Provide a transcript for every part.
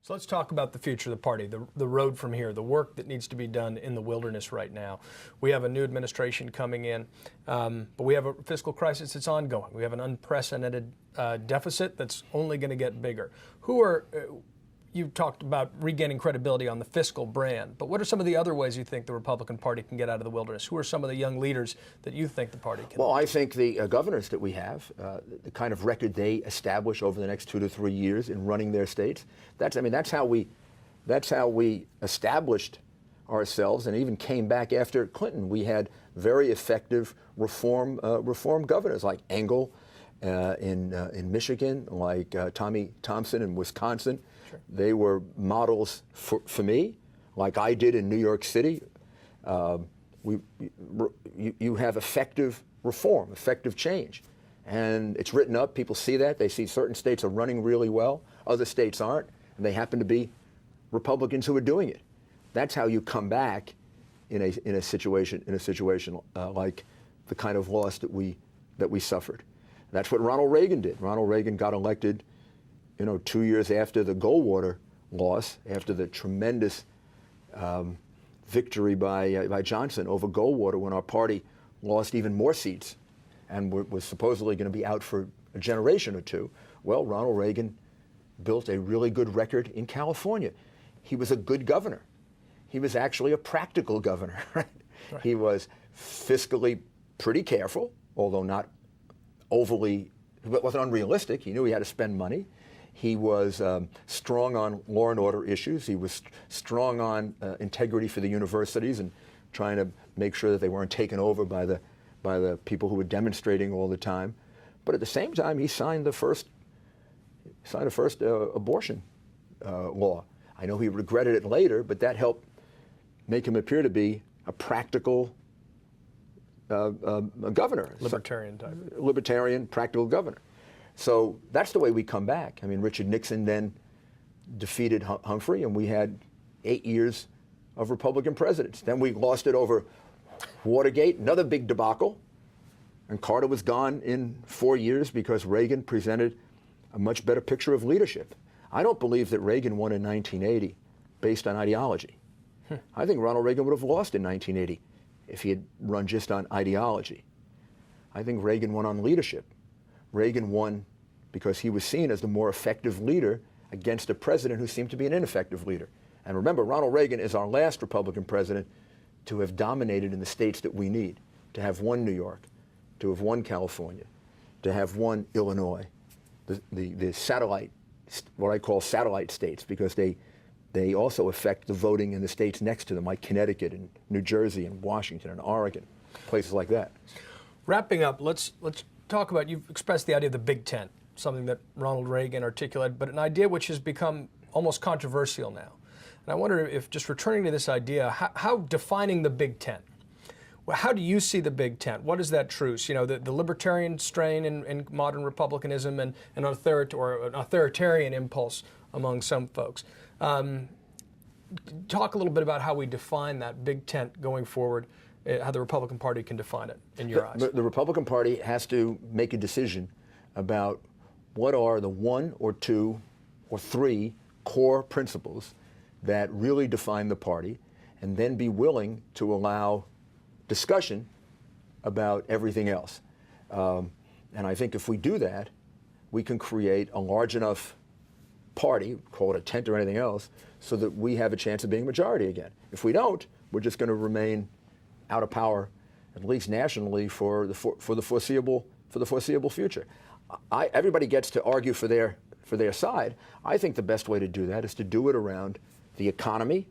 So let's talk about the future of the party, the road from here, the work that needs to be done in the wilderness right now. We have a new administration coming in, but we have a fiscal crisis that's ongoing. We have an unprecedented deficit that's only going to get bigger. You talked about regaining credibility on the fiscal brand, but what are some of the other ways you think the Republican Party can get out of the wilderness? Who are some of the young leaders that you think the party can? Well, I think the governors that we have, the kind of record they establish over the next 2 to 3 years in running their states, that's how we established ourselves and even came back after Clinton. We had very effective reform governors like Engel in Michigan, like Tommy Thompson in Wisconsin. Sure. They were models for me, like I did in New York City. You have effective reform, effective change. And it's written up. People see that. They see certain states are running really well. Other states aren't. And they happen to be Republicans who are doing it. That's how you come back in a situation like the kind of loss that we suffered. That's what Ronald Reagan did. Ronald Reagan got elected 2 years after the Goldwater loss, after the tremendous victory by Johnson over Goldwater, when our party lost even more seats and was supposedly going to be out for a generation or two. Well, Ronald Reagan built a really good record in California. He was a good governor. He was actually a practical governor. Right? Right. He was fiscally pretty careful, although not overly, it wasn't unrealistic. He knew he had to spend money. He was strong on law and order issues. He was strong on integrity for the universities and trying to make sure that they weren't taken over by the people who were demonstrating all the time. But at the same time, he signed the first abortion law. I know he regretted it later, but that helped make him appear to be a practical governor. Libertarian type. Libertarian, practical governor. So that's the way we come back. I mean, Richard Nixon then defeated Humphrey, and we had 8 years of Republican presidents. Then we lost it over Watergate, another big debacle. And Carter was gone in 4 years because Reagan presented a much better picture of leadership. I don't believe that Reagan won in 1980 based on ideology. I think Ronald Reagan would have lost in 1980 if he had run just on ideology. I think Reagan won on leadership. Reagan won because he was seen as the more effective leader against a president who seemed to be an ineffective leader. And remember, Ronald Reagan is our last Republican president to have dominated in the states that we need, to have won New York, to have won California, to have won Illinois, the satellite, what I call satellite states, because they also affect the voting in the states next to them, like Connecticut and New Jersey and Washington and Oregon, places like that. Wrapping up, let's talk about, you've expressed the idea of the Big Tent, something that Ronald Reagan articulated, but an idea which has become almost controversial now. And I wonder if, just returning to this idea, how defining the Big Tent, well, how do you see the Big Tent? What is that truce? The libertarian strain in modern republicanism and an authoritarian impulse among some folks. Talk a little bit about how we define that Big Tent going forward, how the Republican Party can define it in your eyes. The Republican Party has to make a decision about what are the 1 or 2 or 3 core principles that really define the party, and then be willing to allow discussion about everything else. And I think if we do that, we can create a large enough party, call it a tent or anything else, so that we have a chance of being majority again. If we don't, we're just going to remain out of power, at least nationally, for the foreseeable future. Everybody gets to argue for their side. I think the best way to do that is to do it around the economy,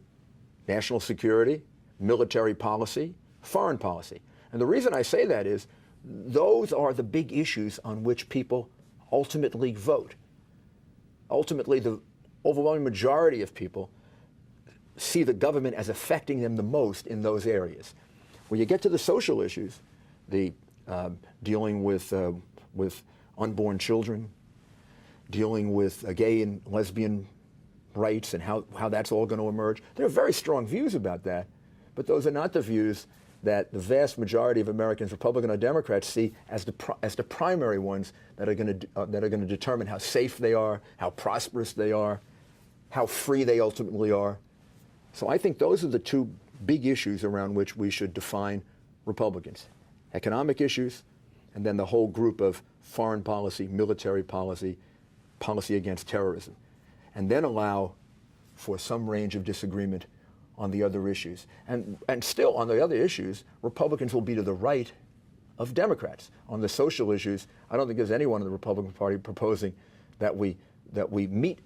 national security, military policy, foreign policy. And the reason I say that is those are the big issues on which people ultimately vote. Ultimately, the overwhelming majority of people see the government as affecting them the most in those areas. When you get to the social issues, the dealing with unborn children, dealing with gay and lesbian rights and how that's all going to emerge, there are very strong views about that, but those are not the views that the vast majority of Americans, Republican or Democrats, see as the primary ones that are going to determine how safe they are, how prosperous they are, how free they ultimately are. So I think those are the two big issues around which we should define Republicans. Economic issues, and then the whole group of foreign policy, military policy, policy against terrorism. And then allow for some range of disagreement on the other issues. And still, on the other issues, Republicans will be to the right of Democrats. On the social issues, I don't think there's anyone in the Republican Party proposing that we meet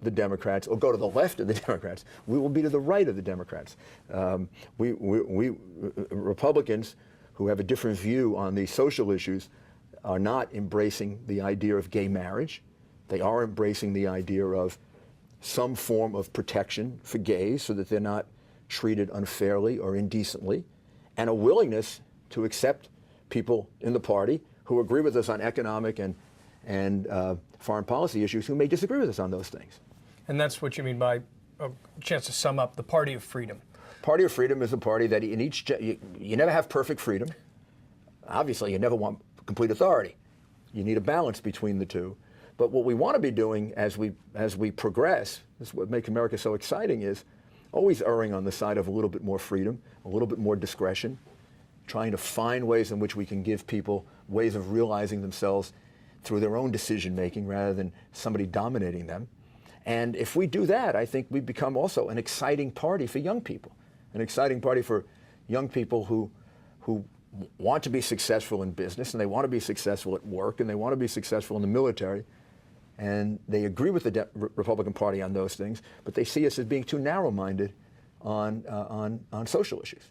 the Democrats or go to the left of the Democrats. We will be to the right of the Democrats. Republicans who have a different view on the social issues are not embracing the idea of gay marriage. They are embracing the idea of some form of protection for gays so that they're not treated unfairly or indecently, and a willingness to accept people in the party who agree with us on economic and foreign policy issues who may disagree with us on those things. And that's what you mean by a chance to sum up the party of freedom. Party of freedom is a party that in each, you never have perfect freedom. Obviously, you never want complete authority. You need a balance between the two. But what we want to be doing as we progress, this is what makes America so exciting, is always erring on the side of a little bit more freedom, a little bit more discretion, trying to find ways in which we can give people ways of realizing themselves through their own decision making rather than somebody dominating them. And if we do that, I think we become also an exciting party for young people, an exciting party for young people who want to be successful in business, and they want to be successful at work, and they want to be successful in the military. And they agree with the Republican Party on those things, but they see us as being too narrow-minded on social issues.